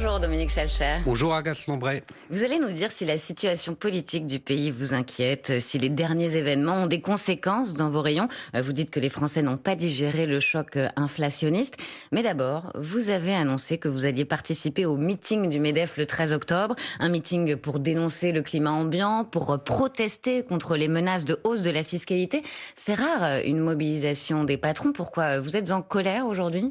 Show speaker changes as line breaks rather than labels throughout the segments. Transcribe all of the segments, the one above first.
Bonjour Dominique Schalcher.
Bonjour Agathe Lambray.
Vous allez nous dire si la situation politique du pays vous inquiète, si les derniers événements ont des conséquences dans vos rayons. Vous dites que les Français n'ont pas digéré le choc inflationniste. Mais d'abord, vous avez annoncé que vous alliez participer au meeting du MEDEF le 13 octobre. Un meeting pour dénoncer le climat ambiant, pour protester contre les menaces de hausse de la fiscalité. C'est rare une mobilisation des patrons. Pourquoi vous êtes en colère aujourd'hui ?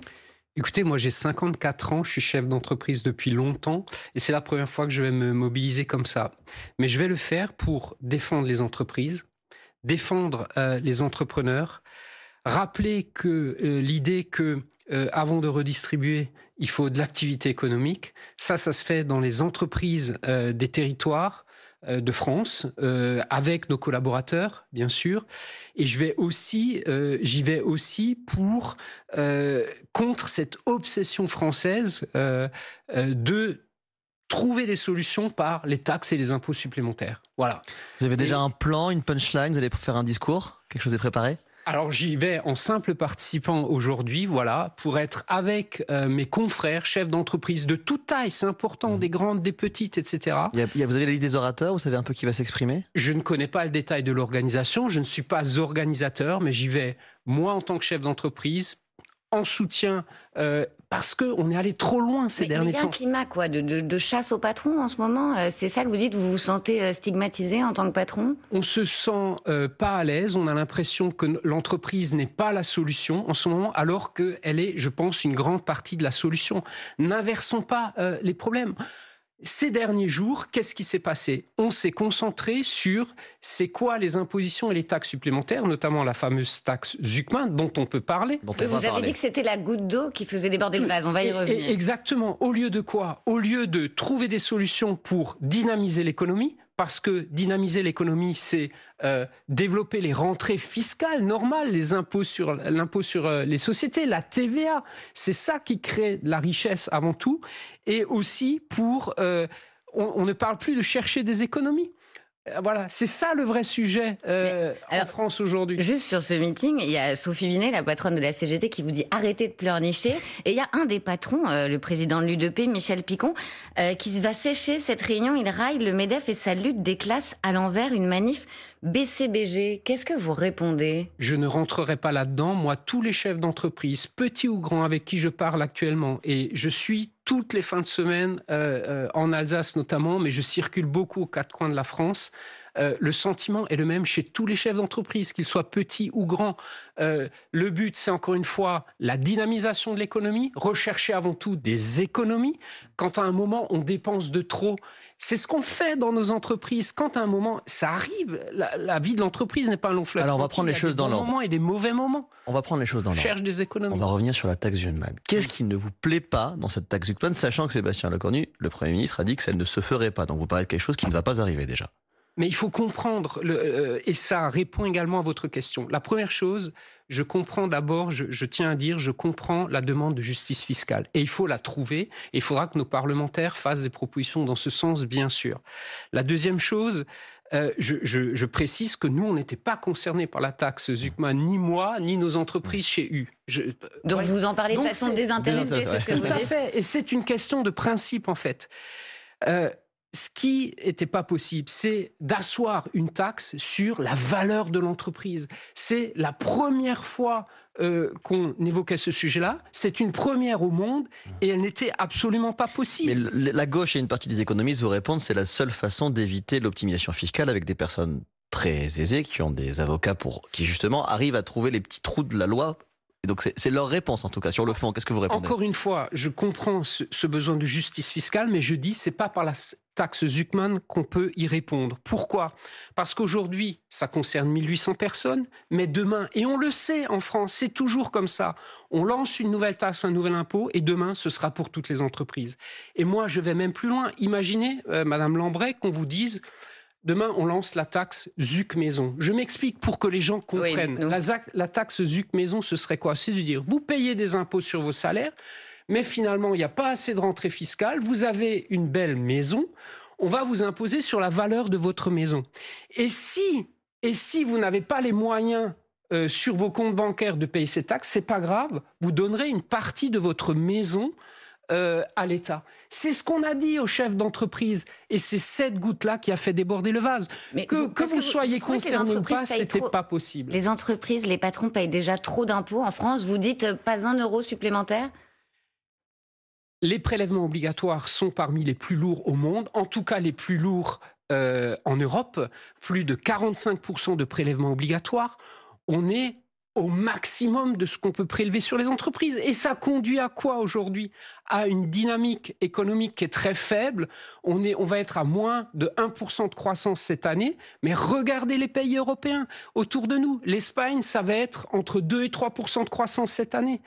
Écoutez, moi j'ai 54 ans, je suis chef d'entreprise depuis longtemps et c'est la première fois que je vais me mobiliser comme ça. Mais je vais le faire pour défendre les entreprises, défendre les entrepreneurs, rappeler que l'idée que avant de redistribuer, il faut de l'activité économique, ça se fait dans les entreprises des territoires de France, avec nos collaborateurs, bien sûr. Et j'y vais aussi pour contre cette obsession française de trouver des solutions par les taxes et les impôts supplémentaires. Voilà.
Vous avez déjà un plan, une punchline, vous allez faire un discours? Quelque chose est préparé?
Alors j'y vais en simple participant aujourd'hui, voilà, pour être avec mes confrères, chefs d'entreprise de toute taille, c'est important, des grandes, des petites, etc.
Vous avez la liste des orateurs, vous savez un peu qui va s'exprimer?
Je ne connais pas le détail de l'organisation, je ne suis pas organisateur, mais j'y vais, moi en tant que chef d'entreprise, en soutien, parce qu'on est allé trop loin ces derniers temps.
Il y a un climat quoi, de chasse aux patrons en ce moment. C'est ça que vous dites, vous vous sentez stigmatisé en tant que patron?
On se sent pas à l'aise, on a l'impression que l'entreprise n'est pas la solution en ce moment, alors qu'elle est, je pense, une grande partie de la solution. N'inversons pas les problèmes. Ces derniers jours, qu'est-ce qui s'est passé? On s'est concentré sur c'est quoi les impositions et les taxes supplémentaires, notamment la fameuse taxe Zuckman dont on peut parler.
Vous avez dit que c'était la goutte d'eau qui faisait déborder le vase, on va y revenir.
Exactement. Au lieu de quoi? Au lieu de trouver des solutions pour dynamiser l'économie, parce que dynamiser l'économie, c'est développer les rentrées fiscales normales, l'impôt sur les sociétés, la TVA. C'est ça qui crée la richesse avant tout. Et aussi pour... on ne parle plus de chercher des économies. Voilà, c'est ça le vrai sujet en France aujourd'hui.
Juste sur ce meeting, il y a Sophie Binet, la patronne de la CGT, qui vous dit arrêtez de pleurnicher. Et il y a un des patrons, le président de l'UDP, Michel Picon, qui va sécher cette réunion. Il raille le MEDEF et sa lutte des classes à l'envers, une manif BCBG. Qu'est-ce que vous répondez?
Je ne rentrerai pas là-dedans. Moi, tous les chefs d'entreprise, petits ou grands, avec qui je parle actuellement, et je suis toutes les fins de semaine en Alsace notamment, mais je circule beaucoup aux quatre coins de la France. Le sentiment est le même chez tous les chefs d'entreprise, qu'ils soient petits ou grands. Le but, c'est encore une fois la dynamisation de l'économie, rechercher avant tout des économies. Quand à un moment, on dépense de trop, c'est ce qu'on fait dans nos entreprises. Quand à un moment, ça arrive, la vie de l'entreprise n'est pas un long fleuve.
Alors on va prendre les choses dans l'ordre.
Il y a des bons moments et des mauvais moments.
On va prendre les choses dans l'ordre.
Cherche des économies.
On va revenir sur la taxe Zuckman. Qu'est-ce qui ne vous plaît pas dans cette taxe Zuckman, sachant que Sébastien Lecornu, le Premier ministre, a dit que ça ne se ferait pas. Donc vous parlez de quelque chose qui ne va pas arriver déjà.
Mais il faut comprendre, et ça répond également à votre question. La première chose, je comprends d'abord, je tiens à dire, je comprends la demande de justice fiscale. Et il faut la trouver, et il faudra que nos parlementaires fassent des propositions dans ce sens, bien sûr. La deuxième chose, je précise que nous, on n'était pas concernés par la taxe Zuckman, ni moi, ni nos entreprises chez U.
Donc vous en parlez de façon désintéressée, c'est ce que vous dites?
Tout à fait, et c'est une question de principe, en fait. Ce qui n'était pas possible, c'est d'asseoir une taxe sur la valeur de l'entreprise. C'est la première fois qu'on évoquait ce sujet-là. C'est une première au monde et elle n'était absolument pas possible.
Mais la gauche et une partie des économistes vous répondent c'est la seule façon d'éviter l'optimisation fiscale avec des personnes très aisées qui ont des avocats qui justement arrivent à trouver les petits trous de la loi. Et donc c'est leur réponse en tout cas sur le fond. Qu'est-ce que vous répondez?
Encore une fois, je comprends ce besoin de justice fiscale, mais je dis c'est pas par la taxe Zuckman qu'on peut y répondre. Pourquoi? Parce qu'aujourd'hui, ça concerne 1800 personnes, mais demain, et on le sait en France, c'est toujours comme ça, on lance une nouvelle taxe, un nouvel impôt, et demain, ce sera pour toutes les entreprises. Et moi, je vais même plus loin. Imaginez, Madame Lambray, qu'on vous dise demain, on lance la taxe Zuck Maison. Je m'explique pour que les gens comprennent.
Oui,
la taxe Zuck Maison, ce serait quoi? C'est de dire, vous payez des impôts sur vos salaires, mais finalement, il n'y a pas assez de rentrée fiscale, vous avez une belle maison, on va vous imposer sur la valeur de votre maison. Et si vous n'avez pas les moyens sur vos comptes bancaires de payer ces taxes, c'est pas grave, vous donnerez une partie de votre maison à l'État. C'est ce qu'on a dit aux chefs d'entreprise. Et c'est cette goutte-là qui a fait déborder le vase.
Mais
Que vous soyez
trouvez que les
concerné ou
entreprises
pas,
payent
c'était
trop-
pas possible.
Les entreprises, les patrons payent déjà trop d'impôts en France. Vous dites pas un euro supplémentaire?
Les prélèvements obligatoires sont parmi les plus lourds au monde, en tout cas les plus lourds en Europe. Plus de 45% de prélèvements obligatoires. On est au maximum de ce qu'on peut prélever sur les entreprises. Et ça conduit à quoi aujourd'hui? À une dynamique économique qui est très faible. On va être à moins de 1% de croissance cette année. Mais regardez les pays européens autour de nous. L'Espagne, ça va être entre 2 et 3% de croissance cette année.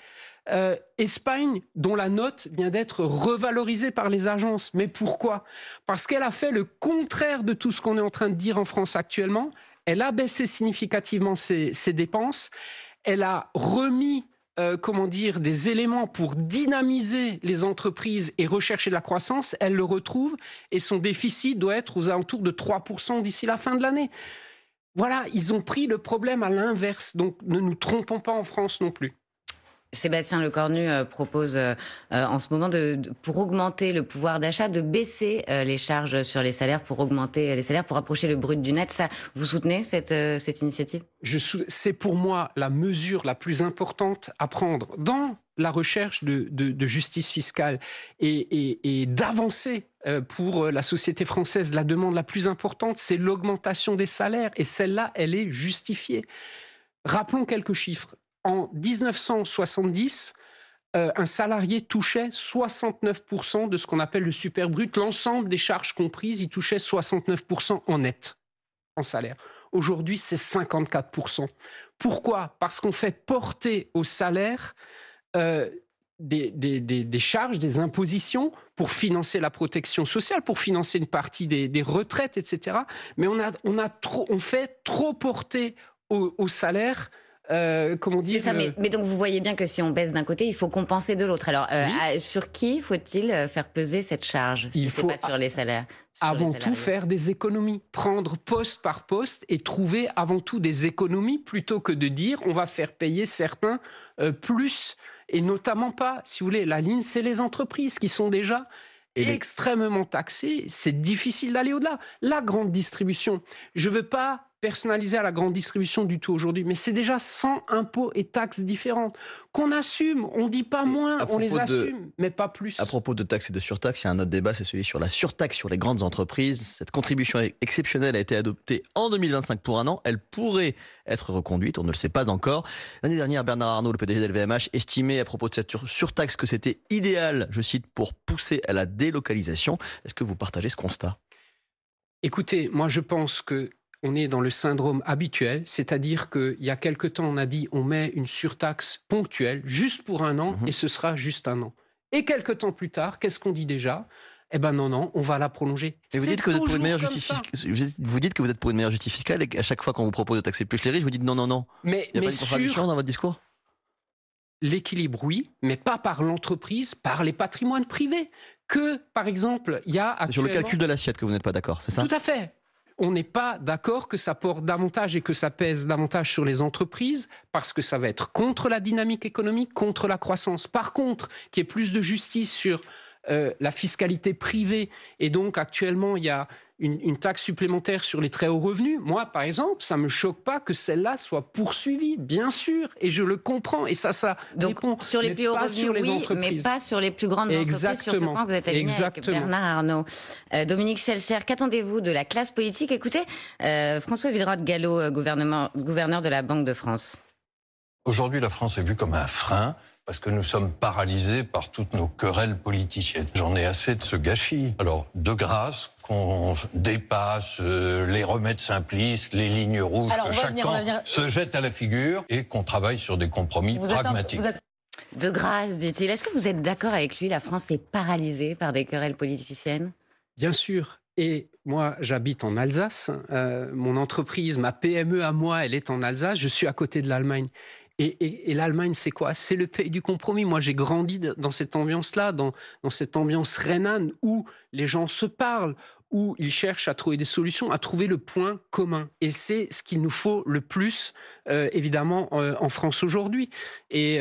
Espagne, dont la note vient d'être revalorisée par les agences. Mais pourquoi? Parce qu'elle a fait le contraire de tout ce qu'on est en train de dire en France actuellement. Elle a baissé significativement ses dépenses. Elle a remis des éléments pour dynamiser les entreprises et rechercher de la croissance. Elle le retrouve et son déficit doit être aux alentours de 3% d'ici la fin de l'année. Voilà, ils ont pris le problème à l'inverse. Donc ne nous trompons pas en France non plus.
Sébastien Lecornu propose en ce moment, pour augmenter le pouvoir d'achat, de baisser les charges sur les salaires pour augmenter les salaires, pour approcher le brut du net. Ça, vous soutenez cette initiative?
C'est pour moi la mesure la plus importante à prendre dans la recherche de justice fiscale et d'avancer pour la société française. La demande la plus importante, c'est l'augmentation des salaires. Et celle-là, elle est justifiée. Rappelons quelques chiffres. En 1970, un salarié touchait 69% de ce qu'on appelle le super brut. L'ensemble des charges comprises, il touchait 69% en net, en salaire. Aujourd'hui, c'est 54%. Pourquoi? Parce qu'on fait porter au salaire des charges, des impositions pour financer la protection sociale, pour financer une partie des retraites, etc. Mais on fait trop porter au salaire.
C'est ça, mais donc vous voyez bien que si on baisse d'un côté, il faut compenser de l'autre. Alors,
Oui.
sur qui faut-il faire peser cette charge, si ce n'est pas sur les salaires?
Avant tout, faire des économies, prendre poste par poste et trouver avant tout des économies plutôt que de dire on va faire payer certains plus, et notamment pas, si vous voulez, la ligne, c'est les entreprises qui sont déjà extrêmement taxées. C'est difficile d'aller au-delà. La grande distribution, je ne veux pas personnaliser à la grande distribution du tout aujourd'hui, mais c'est déjà 100 impôts et taxes différentes qu'on assume. On ne dit pas moins, on les assume, mais pas plus.
À propos de taxes et de surtaxes, il y a un autre débat, c'est celui sur la surtaxe sur les grandes entreprises. Cette contribution exceptionnelle a été adoptée en 2025 pour un an. Elle pourrait être reconduite, on ne le sait pas encore. L'année dernière, Bernard Arnault, le PDG de LVMH, estimait à propos de cette surtaxe que c'était idéal, je cite, pour pousser à la délocalisation. Est-ce que vous partagez ce constat?
Écoutez, moi je pense que on est dans le syndrome habituel, c'est-à-dire qu'il y a quelque temps, on a dit on met une surtaxe ponctuelle, juste pour un an, et ce sera juste un an. Et quelque temps plus tard, qu'est-ce qu'on dit déjà? Eh ben non, on va la prolonger.
Et vous dites que vous êtes pour une meilleure justice fiscale. Vous dites que vous êtes pour une meilleure justice fiscale, et qu'à chaque fois qu'on vous propose de taxer plus les riches, vous dites non.
Mais
il n'y a pas de contradiction dans votre discours?
L'équilibre, oui, mais pas par l'entreprise, par les patrimoines privés. Que, par exemple, il y a actuellement...
C'est sur le calcul de l'assiette que vous n'êtes pas d'accord, c'est ça?
Tout à fait. On n'est pas d'accord que ça porte davantage et que ça pèse davantage sur les entreprises parce que ça va être contre la dynamique économique, contre la croissance. Par contre, qu'il y ait plus de justice sur la fiscalité privée et donc actuellement il y a une taxe supplémentaire sur les très hauts revenus. Moi, par exemple, ça ne me choque pas que celle-là soit poursuivie, bien sûr, et je le comprends. Et ça
donc,
dépend,
sur les plus hauts revenus, oui, mais pas sur les plus grandes entreprises. Sur ce point, vous êtes aligné avec Bernard Arnault. Dominique Schelcher, qu'attendez-vous de la classe politique? Écoutez, François Villeroy-de-Galhau, gouverneur de la Banque de France.
Aujourd'hui, la France est vue comme un frein parce que nous sommes paralysés par toutes nos querelles politiciennes. J'en ai assez de ce gâchis. Alors, de grâce, qu'on dépasse les remèdes simplistes, les lignes rouges que chacun se jette à la figure et qu'on travaille sur des compromis pragmatiques.
De grâce, dit-il. Est-ce que vous êtes d'accord avec lui? La France est paralysée par des querelles politiciennes?
Bien sûr. Et moi, j'habite en Alsace. Mon entreprise, ma PME à moi, elle est en Alsace. Je suis à côté de l'Allemagne. Et l'Allemagne, c'est quoi? C'est le pays du compromis. Moi, j'ai grandi dans cette ambiance-là, dans cette ambiance rhénane où les gens se parlent, où ils cherchent à trouver des solutions, à trouver le point commun. Et c'est ce qu'il nous faut le plus, évidemment, en France aujourd'hui. Et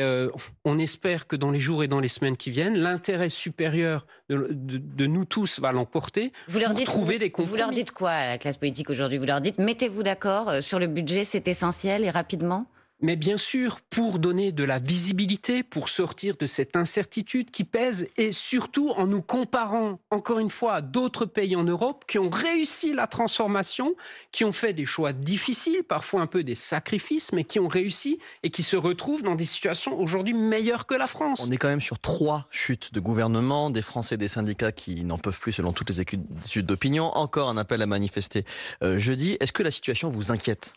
on espère que dans les jours et dans les semaines qui viennent, l'intérêt supérieur de nous tous va l'emporter pour trouver des compromis.
Vous leur dites quoi à la classe politique aujourd'hui? Vous leur dites, mettez-vous d'accord sur le budget, c'est essentiel et rapidement?
Mais bien sûr, pour donner de la visibilité, pour sortir de cette incertitude qui pèse, et surtout en nous comparant, encore une fois, à d'autres pays en Europe qui ont réussi la transformation, qui ont fait des choix difficiles, parfois un peu des sacrifices, mais qui ont réussi et qui se retrouvent dans des situations aujourd'hui meilleures que la France.
On est quand même sur 3 chutes de gouvernement, des Français et des syndicats qui n'en peuvent plus selon toutes les études d'opinion. Encore un appel à manifester jeudi. Est-ce que la situation vous inquiète?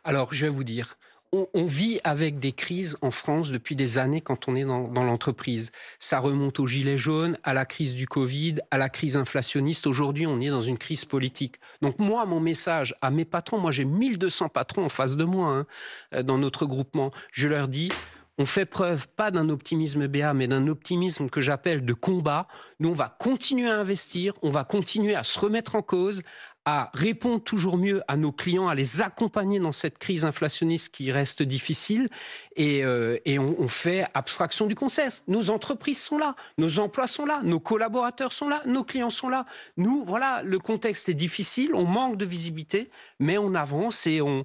Alors, je vais vous dire, on vit avec des crises en France depuis des années quand on est dans l'entreprise. Ça remonte aux gilets jaunes, à la crise du Covid, à la crise inflationniste. Aujourd'hui, on est dans une crise politique. Donc moi, mon message à mes patrons, moi j'ai 1200 patrons en face de moi dans notre groupement, je leur dis... On fait preuve pas d'un optimisme béat, mais d'un optimisme que j'appelle de combat. Nous, on va continuer à investir, on va continuer à se remettre en cause, à répondre toujours mieux à nos clients, à les accompagner dans cette crise inflationniste qui reste difficile. Et on fait abstraction du contexte. Nos entreprises sont là, nos emplois sont là, nos collaborateurs sont là, nos clients sont là. Nous, voilà, le contexte est difficile, on manque de visibilité, mais on avance et on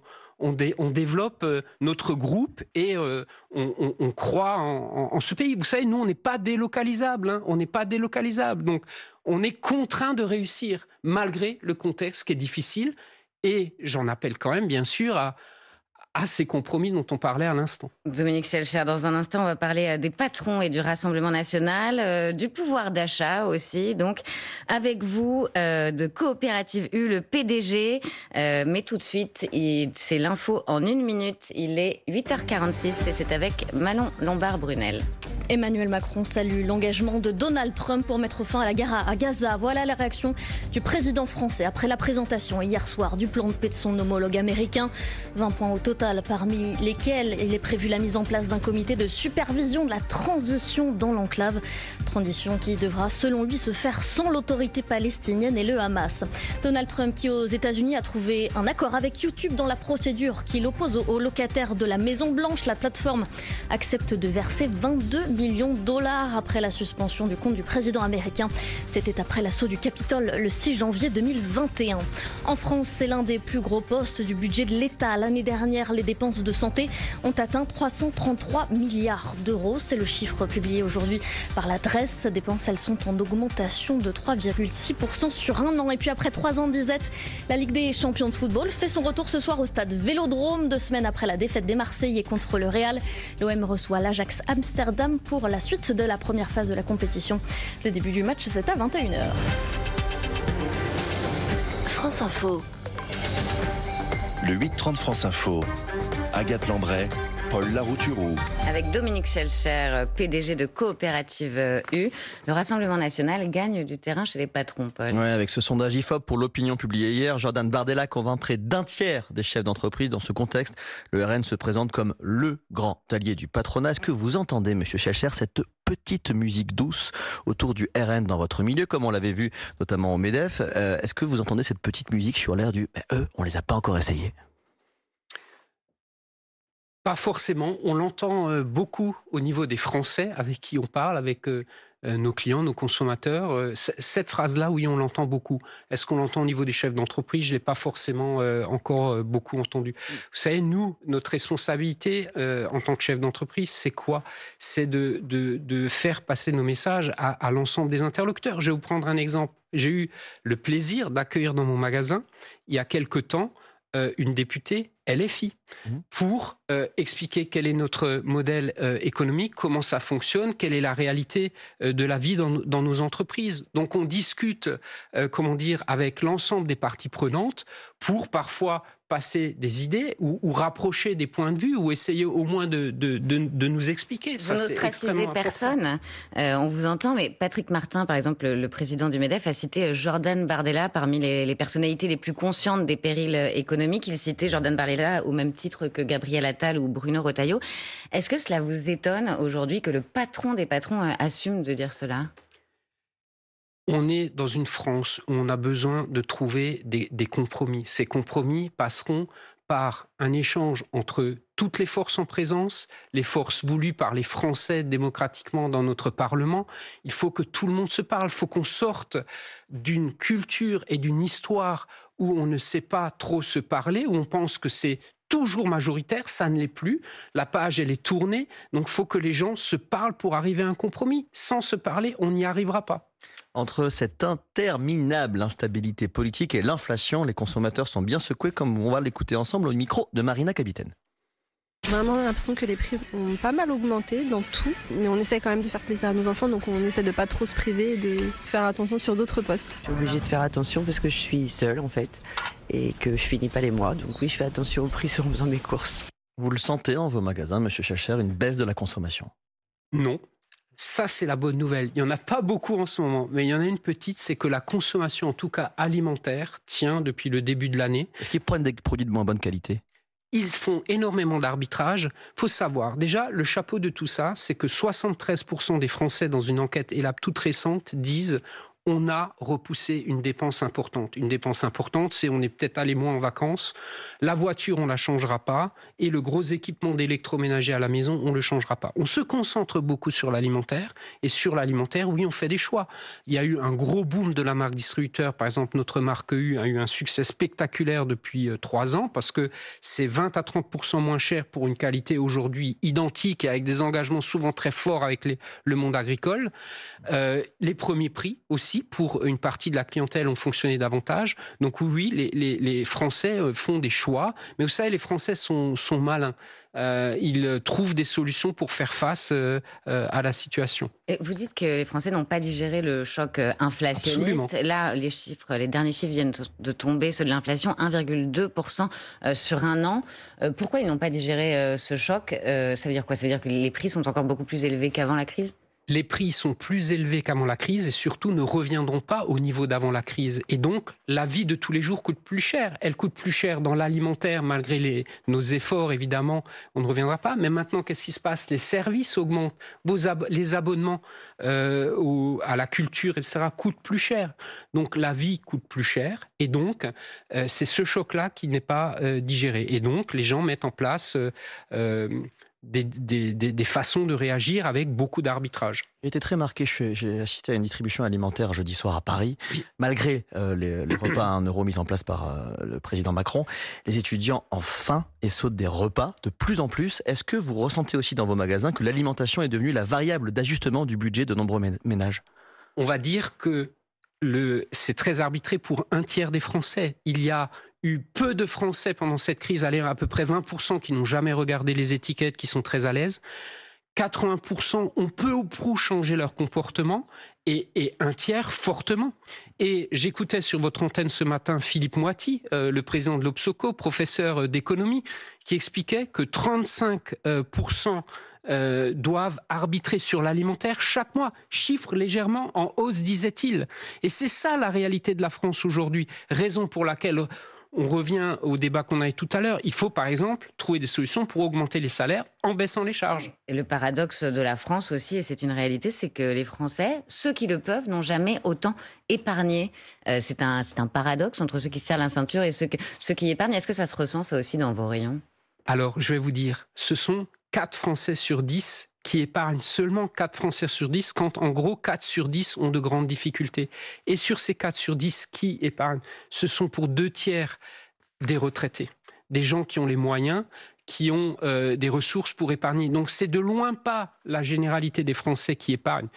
développe notre groupe et on croit en ce pays. Vous savez, nous, on n'est pas délocalisable. On n'est pas délocalisable. Donc, on est contraint de réussir, malgré le contexte qui est difficile. Et j'en appelle quand même, bien sûr, à ces compromis dont on parlait à l'instant.
Dominique Schelcher, dans un instant, on va parler des patrons et du Rassemblement national, du pouvoir d'achat aussi. Donc, avec vous, de Coopérative U, le PDG. Mais tout de suite, c'est l'info en 1 minute. Il est 8h46 et c'est avec Manon Lombard-Brunel.
Emmanuel Macron salue l'engagement de Donald Trump pour mettre fin à la guerre à Gaza. Voilà la réaction du président français après la présentation hier soir du plan de paix de son homologue américain. 20 points au total, parmi lesquels il est prévu la mise en place d'un comité de supervision de la transition dans l'enclave. Transition qui devra, selon lui, se faire sans l'autorité palestinienne et le Hamas. Donald Trump, qui aux États-Unis a trouvé un accord avec YouTube dans la procédure qui l'oppose aux locataires de la Maison-Blanche. La plateforme accepte de verser 22 millions de dollars après la suspension du compte du président américain. C'était après l'assaut du Capitole le 6 janvier 2021. En France, c'est l'un des plus gros postes du budget de l'État. L'année dernière, les dépenses de santé ont atteint 333 milliards d'euros. C'est le chiffre publié aujourd'hui par la DRES. Ces dépenses, elles sont en augmentation de 3,6% sur un an. Et puis après 3 ans de disette, la Ligue des champions de football fait son retour ce soir au stade Vélodrome. 2 semaines après la défaite des Marseillais contre le Real, l'OM reçoit l'Ajax Amsterdam pour la suite de la première phase de la compétition. Le début du match, c'est à 21h.
France Info.
Le 8-30 France Info. Agathe Landray, Paul Larouturou.
Avec Dominique Schelcher, PDG de Coopérative U, le Rassemblement national gagne du terrain chez les patrons, Paul.
Ouais, avec ce sondage IFOP pour l'opinion publié hier, Jordan Bardella convainc près d'un tiers des chefs d'entreprise. Dans ce contexte, le RN se présente comme le grand allié du patronat. Est-ce que vous entendez, monsieur Schelcher, cette petite musique douce autour du RN dans votre milieu, comme on l'avait vu notamment au MEDEF? Est-ce que vous entendez cette petite musique sur l'air du « eux, on les a pas encore essayés » ?
Pas forcément. On l'entend beaucoup au niveau des Français avec qui on parle, avec nos clients, nos consommateurs. Cette phrase-là, oui, on l'entend beaucoup. Est-ce qu'on l'entend au niveau des chefs d'entreprise? Je ne l'ai pas forcément encore beaucoup entendu. Vous savez, nous, notre responsabilité en tant que chef d'entreprise, c'est quoi? C'est de faire passer nos messages à l'ensemble des interlocuteurs. Je vais vous prendre un exemple. J'ai eu le plaisir d'accueillir dans mon magasin, il y a quelque temps, une députée LFI pour expliquer quel est notre modèle économique, comment ça fonctionne, quelle est la réalité de la vie dans nos entreprises. Donc on discute, avec l'ensemble des parties prenantes pour parfois passer des idées ou rapprocher des points de vue ou essayer au moins de nous expliquer.
Vous n'ostracisez personne, on vous entend, mais Patrick Martin, par exemple, le président du MEDEF, a cité Jordan Bardella parmi les personnalités les plus conscientes des périls économiques. Il citait Jordan Bardella au même titre que Gabriel Attal ou Bruno Retailleau. Est-ce que cela vous étonne aujourd'hui que le patron des patrons assume de dire cela ?
On est dans une France où on a besoin de trouver des compromis. Ces compromis passeront par un échange entre toutes les forces en présence, les forces voulues par les Français démocratiquement dans notre Parlement. Il faut que tout le monde se parle, il faut qu'on sorte d'une culture et d'une histoire où on ne sait pas trop se parler, où on pense que c'est toujours majoritaire, ça ne l'est plus. La page, elle est tournée, donc il faut que les gens se parlent pour arriver à un compromis. Sans se parler, on n'y arrivera pas.
Entre cette interminable instabilité politique et l'inflation, les consommateurs sont bien secoués, comme on va l'écouter ensemble au micro de Marina Capitaine.
Vraiment l'impression que les prix ont pas mal augmenté dans tout, mais on essaie quand même de faire plaisir à nos enfants, donc on essaie de pas trop se priver et de faire attention sur d'autres postes.
Je suis obligée de faire attention parce que je suis seule en fait et que je finis pas les mois, donc oui je fais attention au prix en faisant mes courses.
Vous le sentez dans vos magasins, Monsieur Chacher, une baisse de la consommation?
Non. Ça, c'est la bonne nouvelle. Il n'y en a pas beaucoup en ce moment, mais il y en a une petite, c'est que la consommation, en tout cas alimentaire, tient depuis le début de l'année.
Est-ce qu'ils prennent des produits de moins bonne qualité?
Ils font énormément d'arbitrage. Il faut savoir, déjà, le chapeau de tout ça, c'est que 73% des Français, dans une enquête ELAB toute récente, disent on a repoussé une dépense importante. Une dépense importante, c'est on est peut-être allé moins en vacances, la voiture, on ne la changera pas, et le gros équipement d'électroménager à la maison, on ne le changera pas. On se concentre beaucoup sur l'alimentaire, et sur l'alimentaire, oui, on fait des choix. Il y a eu un gros boom de la marque distributeur. Par exemple, notre marque EU a eu un succès spectaculaire depuis 3 ans, parce que c'est 20 à 30% moins cher pour une qualité aujourd'hui identique, et avec des engagements souvent très forts avec le monde agricole. Les premiers prix aussi, pour une partie de la clientèle, ont fonctionné davantage. Donc oui, les Français font des choix. Mais vous savez, les Français sont malins. Ils trouvent des solutions pour faire face à la situation.
Et vous dites que les Français n'ont pas digéré le choc inflationniste.
Absolument.
Là, les derniers chiffres viennent de tomber, ceux de l'inflation, 1,2% sur un an. Pourquoi ils n'ont pas digéré ce choc? Ça veut dire quoi? Ça veut dire que les prix sont encore beaucoup plus élevés qu'avant la crise?
Les prix sont plus élevés qu'avant la crise et surtout ne reviendront pas au niveau d'avant la crise. Et donc, la vie de tous les jours coûte plus cher. Elle coûte plus cher dans l'alimentaire, malgré nos efforts, évidemment, on ne reviendra pas. Mais maintenant, qu'est-ce qui se passe? Les services augmentent. Les abonnements à la culture, etc., coûtent plus cher. Donc, la vie coûte plus cher. Et donc, c'est ce choc-là qui n'est pas digéré. Et donc, les gens mettent en place des façons de réagir avec beaucoup d'arbitrage.
J'ai été très marqué, j'ai assisté à une distribution alimentaire jeudi soir à Paris. Oui. Malgré les repas à 1 euro mis en place par le président Macron, les étudiants ont faim et sautent des repas de plus en plus. Est-ce que vous ressentez aussi dans vos magasins que l'alimentation est devenue la variable d'ajustement du budget de nombreux ménages?
On va dire que c'est très arbitré pour 1/3 des Français. Il y a eu peu de Français pendant cette crise, à peu près 20% qui n'ont jamais regardé les étiquettes, qui sont très à l'aise. 80% ont peu ou prou changé leur comportement et 1/3 fortement. Et j'écoutais sur votre antenne ce matin Philippe Moiti, le président de l'Obsoco, professeur d'économie, qui expliquait que 35% doivent arbitrer sur l'alimentaire chaque mois, chiffre légèrement en hausse, disait-il. Et c'est ça la réalité de la France aujourd'hui, raison pour laquelle on revient au débat qu'on a eu tout à l'heure. Il faut par exemple trouver des solutions pour augmenter les salaires en baissant les charges.
Et le paradoxe de la France aussi, et c'est une réalité, c'est que les Français, ceux qui le peuvent, n'ont jamais autant épargné. C'est un paradoxe entre ceux qui se serrent la ceinture et ceux qui épargnent. Est-ce que ça se ressent ça aussi dans vos rayons?
Alors, je vais vous dire, ce sont 4 Français sur 10 qui épargnent, seulement 4 Français sur 10, quand en gros 4 sur 10 ont de grandes difficultés. Et sur ces 4 sur 10 qui épargnent, ce sont pour 2/3 des retraités, des gens qui ont les moyens, qui ont des ressources pour épargner. Donc c'est de loin pas la généralité des Français qui épargnent.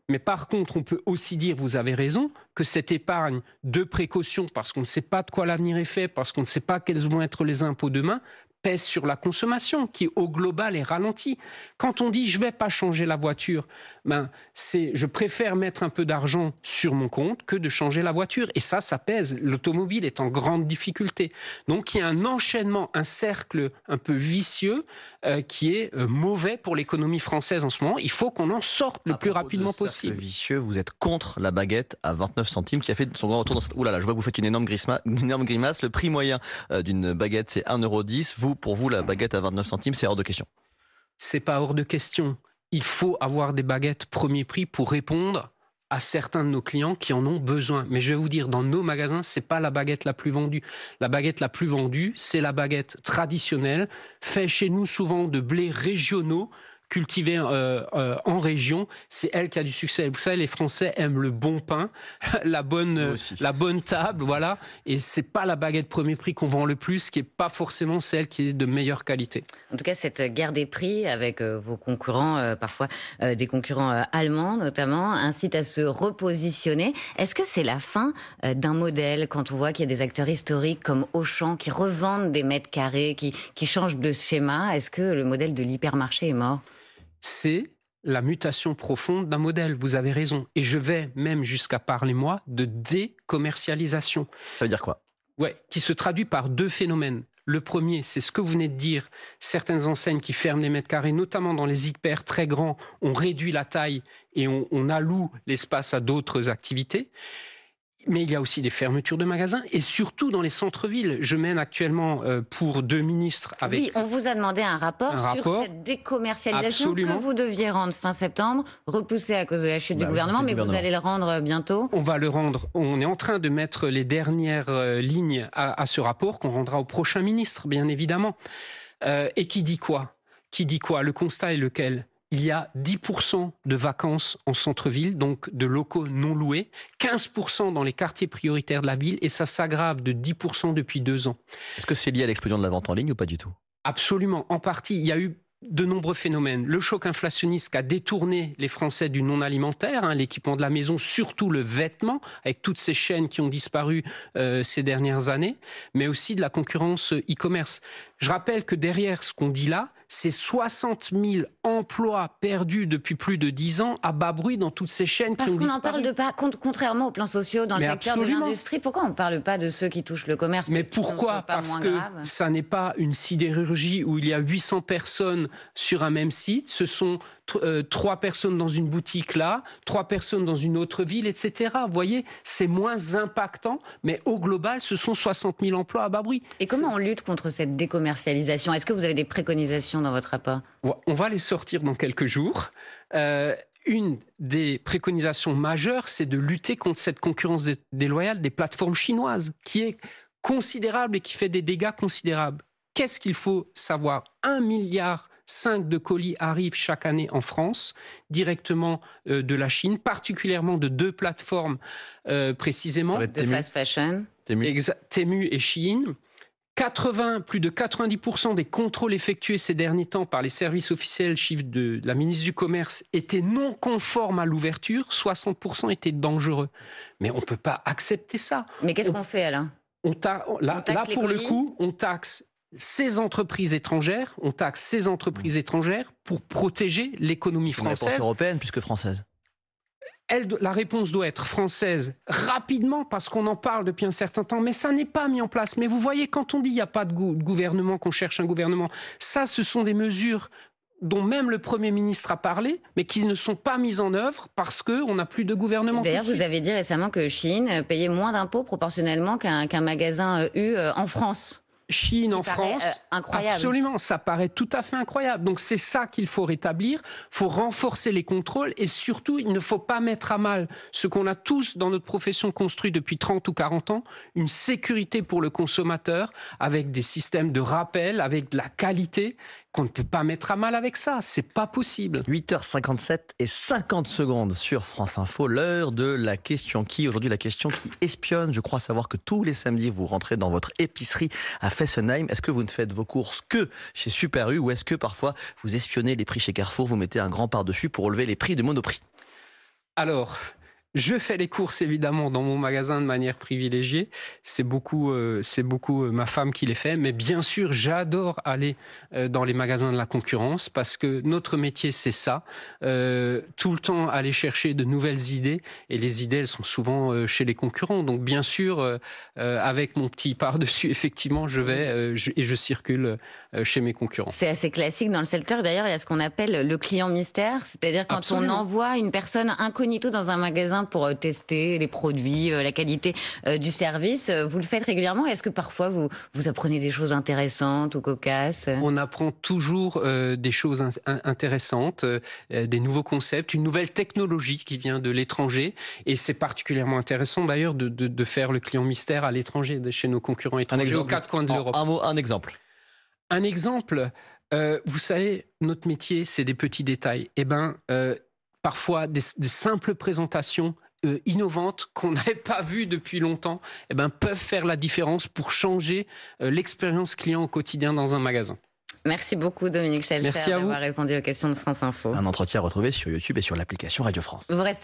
Mais par contre, on peut aussi dire, vous avez raison, que cette épargne de précaution, parce qu'on ne sait pas de quoi l'avenir est fait, parce qu'on ne sait pas quels vont être les impôts demain, pèse sur la consommation, qui au global est ralentie. Quand on dit je ne vais pas changer la voiture, je préfère mettre un peu d'argent sur mon compte que de changer la voiture. Et ça pèse. L'automobile est en grande difficulté. Donc il y a un enchaînement, un cercle un peu vicieux qui est mauvais pour l'économie française en ce moment. Il faut qu'on en sorte le plus rapidement possible.
Vicieux, vous êtes contre la baguette à 29 centimes qui a fait son grand retour dans cette... Ouh là là, je vois que vous faites une énorme grimace. Le prix moyen d'une baguette, c'est 1,10 €. Pour vous, la baguette à 29 centimes, c'est hors de question.
C'est pas hors de question. Il faut avoir des baguettes premier prix pour répondre à certains de nos clients qui en ont besoin. Mais je vais vous dire, dans nos magasins, c'est pas la baguette la plus vendue. La baguette la plus vendue, c'est la baguette traditionnelle, faite chez nous souvent de blés régionaux, cultivée en région, c'est elle qui a du succès. Vous savez, les Français aiment le bon pain, la bonne table, voilà. Et c'est pas la baguette premier prix qu'on vend le plus, qui est pas forcément celle qui est de meilleure qualité.
En tout cas, cette guerre des prix avec vos concurrents, parfois des concurrents allemands notamment, incite à se repositionner. Est-ce que c'est la fin d'un modèle quand on voit qu'il y a des acteurs historiques comme Auchan qui revendent des mètres carrés, qui changent de schéma? Est-ce que le modèle de l'hypermarché est mort?
C'est la mutation profonde d'un modèle, vous avez raison. Et je vais même jusqu'à parler, moi, de décommercialisation.
Ça veut dire quoi?
Ouais, qui se traduit par deux phénomènes. Le premier, c'est ce que vous venez de dire, certaines enseignes qui ferment les mètres carrés, notamment dans les hyper très grands, on réduit la taille et on alloue l'espace à d'autres activités. Mais il y a aussi des fermetures de magasins et surtout dans les centres-villes. Je mène actuellement pour 2 ministres avec...
Oui, on vous a demandé un rapport sur cette décommercialisation que vous deviez rendre fin septembre, repoussé à cause de la chute du gouvernement, mais vous allez le rendre bientôt.
On va le rendre. On est en train de mettre les dernières lignes à ce rapport qu'on rendra au prochain ministre, bien évidemment. Et qui dit quoi? Qui dit quoi? Le constat est lequel? Il y a 10% de vacances en centre-ville, donc de locaux non loués, 15% dans les quartiers prioritaires de la ville, et ça s'aggrave de 10% depuis 2 ans.
Est-ce que c'est lié à l'explosion de la vente en ligne ou pas du tout?
Absolument, en partie. Il y a eu de nombreux phénomènes. Le choc inflationniste qui a détourné les Français du non-alimentaire, l'équipement de la maison, surtout le vêtement, avec toutes ces chaînes qui ont disparu ces dernières années, mais aussi de la concurrence e-commerce. Je rappelle que derrière ce qu'on dit là, c'est 60 000 emplois perdus depuis plus de 10 ans à bas bruit dans toutes ces chaînes qui ont disparu.
Parce qu'on n'en parle pas, contrairement aux plans sociaux dans le secteur de l'industrie. Pourquoi on ne parle pas de ceux qui touchent le commerce?
Mais pourquoi? Parce que ça n'est pas une sidérurgie où il y a 800 personnes sur un même site. Ce sont 3 personnes dans une boutique là, 3 personnes dans une autre ville, etc. Vous voyez, c'est moins impactant, mais au global, ce sont 60 000 emplois à bas bruit.
Et comment on lutte contre cette décommercialisation? Est-ce que vous avez des préconisations dans votre rapport?
On va les sortir dans quelques jours. Une des préconisations majeures, c'est de lutter contre cette concurrence déloyale des plateformes chinoises, qui est considérable et qui fait des dégâts considérables. Qu'est-ce qu'il faut savoir? 1,5 milliard de colis arrivent chaque année en France, directement de la Chine, particulièrement de 2 plateformes précisément.
De fast fashion.
Temu et Shein. Plus de 90% des contrôles effectués ces derniers temps par les services officiels, chiffre de la ministre du Commerce, étaient non conformes à l'ouverture, 60% étaient dangereux. Mais on ne peut pas accepter ça.
Mais qu'est-ce qu'on fait alors?
Là, pour le coup, on taxe ces entreprises étrangères, pour protéger l'économie française.
C'est une réponse européenne plus que française.
La réponse doit être française rapidement parce qu'on en parle depuis un certain temps, mais ça n'est pas mis en place. Mais vous voyez, quand on dit qu'il n'y a pas de gouvernement, qu'on cherche un gouvernement, ça, ce sont des mesures dont même le Premier ministre a parlé, mais qui ne sont pas mises en œuvre parce qu'on n'a plus de gouvernement.
D'ailleurs, vous avez dit récemment que Shein payait moins d'impôts proportionnellement qu'un magasin U en France.
Chine en France,
incroyable.
Absolument, ça paraît tout à fait incroyable. Donc c'est ça qu'il faut rétablir, il faut renforcer les contrôles et surtout il ne faut pas mettre à mal ce qu'on a tous dans notre profession construit depuis 30 ou 40 ans, une sécurité pour le consommateur avec des systèmes de rappel, avec de la qualité qu'on ne peut pas mettre à mal avec ça, c'est pas possible.
8h57 et 50 secondes sur France Info, l'heure de la question qui, aujourd'hui la question qui espionne. Je crois savoir que tous les samedis vous rentrez dans votre épicerie à Fessenheim. Est-ce que vous ne faites vos courses que chez Super U ou est-ce que parfois vous espionnez les prix chez Carrefour, vous mettez un grand par-dessus pour relever les prix de Monoprix?
Alors, je fais les courses évidemment dans mon magasin de manière privilégiée. C'est beaucoup ma femme qui les fait. Mais bien sûr, j'adore aller dans les magasins de la concurrence parce que notre métier, c'est ça. Tout le temps aller chercher de nouvelles idées. Et les idées, elles sont souvent chez les concurrents. Donc bien sûr, avec mon petit par-dessus, effectivement, je vais et je circule chez mes concurrents.
C'est assez classique dans le secteur. D'ailleurs, il y a ce qu'on appelle le client mystère. C'est-à-dire quand on envoie une personne incognito dans un magasin magasins pour tester les produits, la qualité du service. Vous le faites régulièrement. Est-ce que parfois vous apprenez des choses intéressantes ou cocasses?
On apprend toujours des choses intéressantes, des nouveaux concepts, une nouvelle technologie qui vient de l'étranger. Et c'est particulièrement intéressant d'ailleurs de faire le client mystère à l'étranger, chez nos concurrents étrangers, aux quatre coins de l'Europe.
Un exemple.
Un exemple, vous savez, notre métier, c'est des petits détails. Eh bien, parfois, des simples présentations innovantes qu'on n'avait pas vues depuis longtemps, eh ben, peuvent faire la différence pour changer l'expérience client au quotidien dans un magasin.
Merci beaucoup Dominique Schelcher
Merci à vous
d'avoir répondu aux questions de France Info.
Un entretien retrouvé sur YouTube et sur l'application Radio France.
Vous restez